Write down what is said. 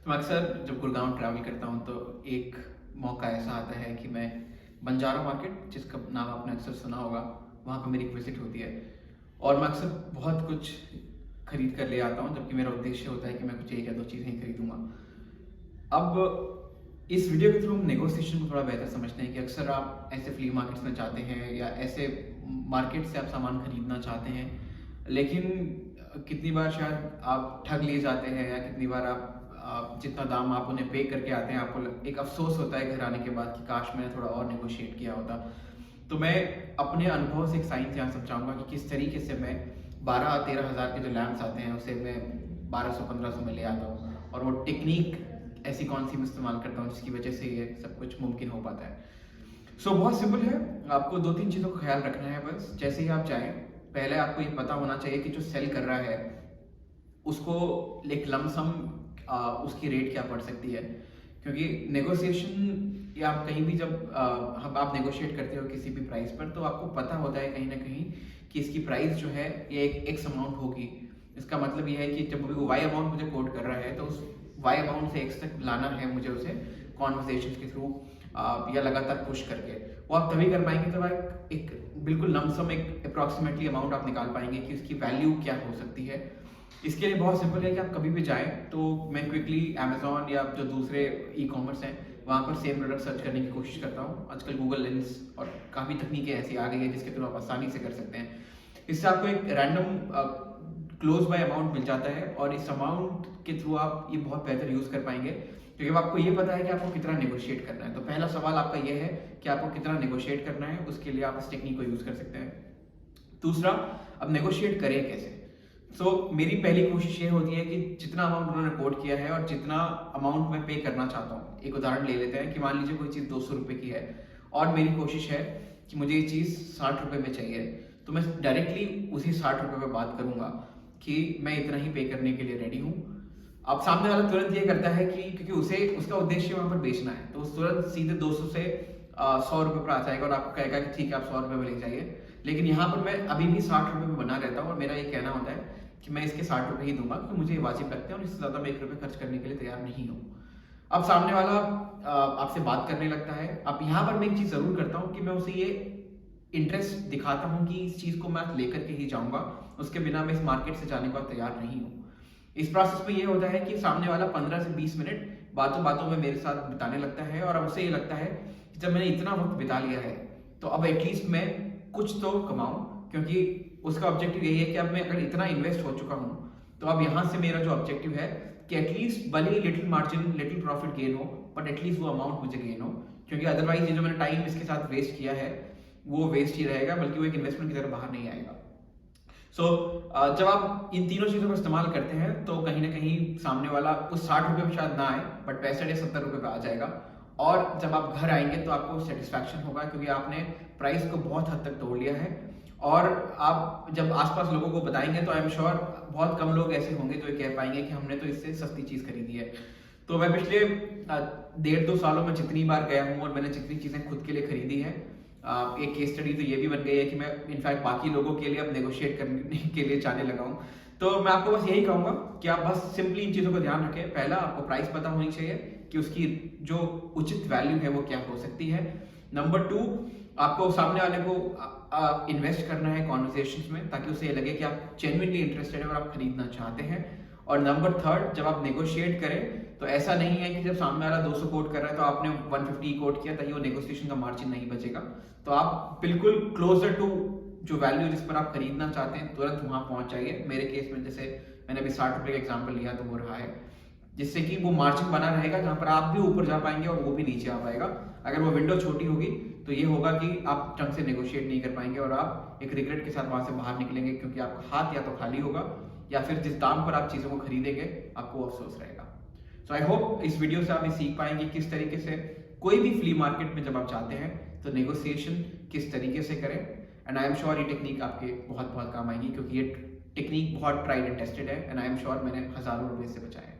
तो मैं अक्सर जब गुड़गांव ट्रैवल करता हूँ तो एक मौका ऐसा आता है कि मैं बंजारा मार्केट, जिसका नाम आपने अक्सर सुना होगा, वहाँ पर मेरी एक विजिट होती है। और मैं अक्सर बहुत कुछ खरीद कर ले आता हूँ, जबकि मेरा उद्देश्य होता है कि मैं कुछ एक या दो चीज़ें ही खरीदूंगा। अब इस वीडियो के थ्रू हम नेगोशिएशन को थोड़ा बेहतर समझते हैं कि अक्सर आप ऐसे फ्ली मार्केट्स में जाते हैं या ऐसे मार्केट से आप सामान खरीदना चाहते हैं, लेकिन कितनी बार शायद आप ठग लिए जाते हैं, या कितनी बार आप जितना दाम आप उन्हें पे करके आते हैं, आपको एक अफसोस होता है घर आने के बाद कि काश मैंने थोड़ा और नेगोशिएट किया होता। तो मैं अपने अनुभव से एक साइंस यहाँ समझाऊंगा कि किस तरीके से मैं 12-13 हज़ार के जो लैंप्स आते हैं उसे मैं 1200-1500 में ले आता हूँ, और वो टेक्निक ऐसी कौन सी मैं इस्तेमाल करता हूँ जिसकी वजह से ये सब कुछ मुमकिन हो पाता है। बहुत सिंपल है, आपको दो तीन चीज़ों का ख्याल रखना है। बस जैसे ही आप जाएं, पहले आपको ये पता होना चाहिए कि जो सेल कर रहा है उसको एक लमसम उसकी रेट क्या पड़ सकती है। क्योंकि नेगोशिएशन या आप कहीं भी जब हम आप नेगोशिएट करते हो किसी भी प्राइस पर, तो आपको पता होता है कहीं ना कहीं कि इसकी प्राइस जो है ये एक एक्स अमाउंट होगी। इसका मतलब ये है कि जब वो वाई अमाउंट मुझे कोट कर रहा है तो उस वाई अमाउंट से एक्स तक लाना है मुझे उसे कॉन्वर्सेशन के थ्रू या लगातार पुश करके। वो आप तभी कर पाएंगे जब आप एक बिल्कुल लमसम एक अप्रॉक्सीमेटली अमाउंट आप निकाल पाएंगे कि उसकी वैल्यू क्या हो सकती है। इसके लिए बहुत सिंपल है कि आप कभी भी जाएं तो मैं क्विकली अमेजोन या जो दूसरे ई कॉमर्स हैं वहाँ पर सेम प्रोडक्ट सर्च करने की कोशिश करता हूँ। आजकल गूगल लेंस और काफ़ी तकनीकें ऐसी आ गई है जिसके थ्रू आप आसानी से कर सकते हैं। इससे आपको एक रैंडम क्लोज बाय अमाउंट मिल जाता है, और इस अमाउंट के थ्रू आप ये बहुत बेहतर यूज़ कर पाएंगे, क्योंकि अब आपको ये पता है कि आपको कितना नेगोशिएट करना है। तो पहला सवाल आपका ये है कि आपको कितना नेगोशिएट करना है, उसके लिए आप इस टेक्निक को यूज़ कर सकते हैं। दूसरा, अब नेगोशिएट करें कैसे। मेरी पहली कोशिश ये होती है कि जितना अमाउंट उन्होंने कोट किया है और जितना अमाउंट मैं पे करना चाहता हूँ, एक उदाहरण ले लेते हैं कि मान लीजिए कोई चीज़ 200 रुपये की है और मेरी कोशिश है कि मुझे ये चीज़ 60 रुपये में चाहिए, तो मैं डायरेक्टली उसी 60 रुपये पर बात करूंगा कि मैं इतना ही पे करने के लिए रेडी हूँ। अब सामने वाला तुरंत ये करता है कि क्योंकि उसे उसका उद्देश्य वहां पर बेचना है, तो तुरंत सीधे 200 से 100 रुपये पर आ जाएगा और आपको कहेगा कि ठीक है आप 100 रुपये में ले जाइए। लेकिन यहाँ पर मैं अभी भी 60 रुपये में बना रहता हूँ, और मेरा ये कहना होता है कि मैं इसके 60 रुपये ही दूंगा क्योंकि मुझे ये वाजिब लगते हैं और इससे ज़्यादा मैं 1 रुपये खर्च करने के लिए तैयार नहीं हूँ। अब सामने वाला आपसे बात करने लगता है। अब यहाँ पर मैं एक चीज़ ज़रूर करता हूँ कि मैं उसे ये इंटरेस्ट दिखाता हूँ कि इस चीज़ को मैं लेकर के ही जाऊँगा, उसके बिना मैं इस मार्केट से जाने को तैयार नहीं हूँ। इस प्रोसेस में ये होता है कि सामने वाला 15 से 20 मिनट बातों बातों में मेरे साथ बिताने लगता है, और अब उसे ये लगता है कि जब मैंने इतना वक्त बिता लिया है तो अब एटलीस्ट मैं कुछ तो कमाऊं, क्योंकि उसका ऑब्जेक्टिव यही है कि अब मैं अगर इतना इन्वेस्ट हो चुका हूं तो अब यहाँ से मेरा जो ऑब्जेक्टिव है कि एटलीस्ट भले ही little margin little profit gain हो, बट एटलीस्ट वो अमाउंट मुझे गेन हो। क्योंकि अदरवाइज ये जो मैंने टाइम इसके साथ वेस्ट किया है वो वेस्ट ही रहेगा, बल्कि वो एक इन्वेस्टमेंट की तरह बाहर नहीं आएगा। जब आप इन तीनों चीज़ों का इस्तेमाल करते हैं तो कहीं ना कहीं सामने वाला उस 60 रुपये में शायद ना आए, बट 65 या 70 रुपये पे आ जाएगा। और जब आप घर आएंगे तो आपको सेटिस्फैक्शन होगा, क्योंकि आपने प्राइस को बहुत हद तक तोड़ लिया है। और आप जब आसपास लोगों को बताएंगे तो आई एम श्योर बहुत कम लोग ऐसे होंगे जो ये कह पाएंगे कि हमने तो इससे सस्ती चीज़ खरीदी है। तो मैं पिछले 1.5-2 सालों में जितनी बार गया हूँ और मैंने जितनी चीज़ें खुद के लिए खरीदी है, एक केस स्टडी तो ये भी बन गई है कि मैं इनफैक्ट बाकी लोगों के लिए अब नेगोशिएट करने के लिए जाने लगा हूँ। तो मैं आपको बस यही कहूँगा कि आप बस सिंपली इन चीज़ों का ध्यान रखें। पहला, आपको प्राइस पता होनी चाहिए कि उसकी जो उचित वैल्यू है वो क्या हो सकती है। नंबर 2, आपको सामने वाले को इन्वेस्ट करना है कॉन्वर्सेशंस में, ताकि उसे ये लगे कि आप जेन्युइनली इंटरेस्टेड हैं और आप खरीदना चाहते हैं। और नंबर 3, जब आप नेगोशिएट करें तो ऐसा नहीं है कि जब सामने वाला 200 कोट कर रहा है तो आपने 150 कोट किया, ताकि वो नेगोशिएशन का मार्जिन नहीं बचेगा। तो आप बिल्कुल क्लोजर टू जो वैल्यू जिस पर आप खरीदना चाहते हैं तुरंत वहां पहुंच जाइए। मेरे केस में जैसे मैंने अभी 60 रुपये का एग्जाम्पल लिया तो वो रहा है, जिससे कि वो मार्जिन बना रहेगा जहां पर आप भी ऊपर जा पाएंगे और वो भी नीचे आ पाएगा। अगर वो विंडो छोटी होगी तो ये होगा कि आप ढंग से नेगोशिएट नहीं कर पाएंगे और आप एक रिग्रेट के साथ वहां से बाहर निकलेंगे, क्योंकि आपका हाथ या तो खाली होगा या फिर जिस दाम पर आप चीज़ों को खरीदेंगे आपको अफसोस रहेगा। आई होप इस वीडियो से आप ये सीख पाएंगे किस तरीके से कोई भी फ्ली मार्केट में जब आप जाते हैं तो नेगोशिएशन किस तरीके से करें। एंड आई एम श्योर ये टेक्निक आपके बहुत बहुत काम आएगी, क्योंकि ये टेक्निक बहुत ट्राइड एंड टेस्टेड है, एंड आई एम श्योर मैंने हज़ारों रुपए से बचाया है।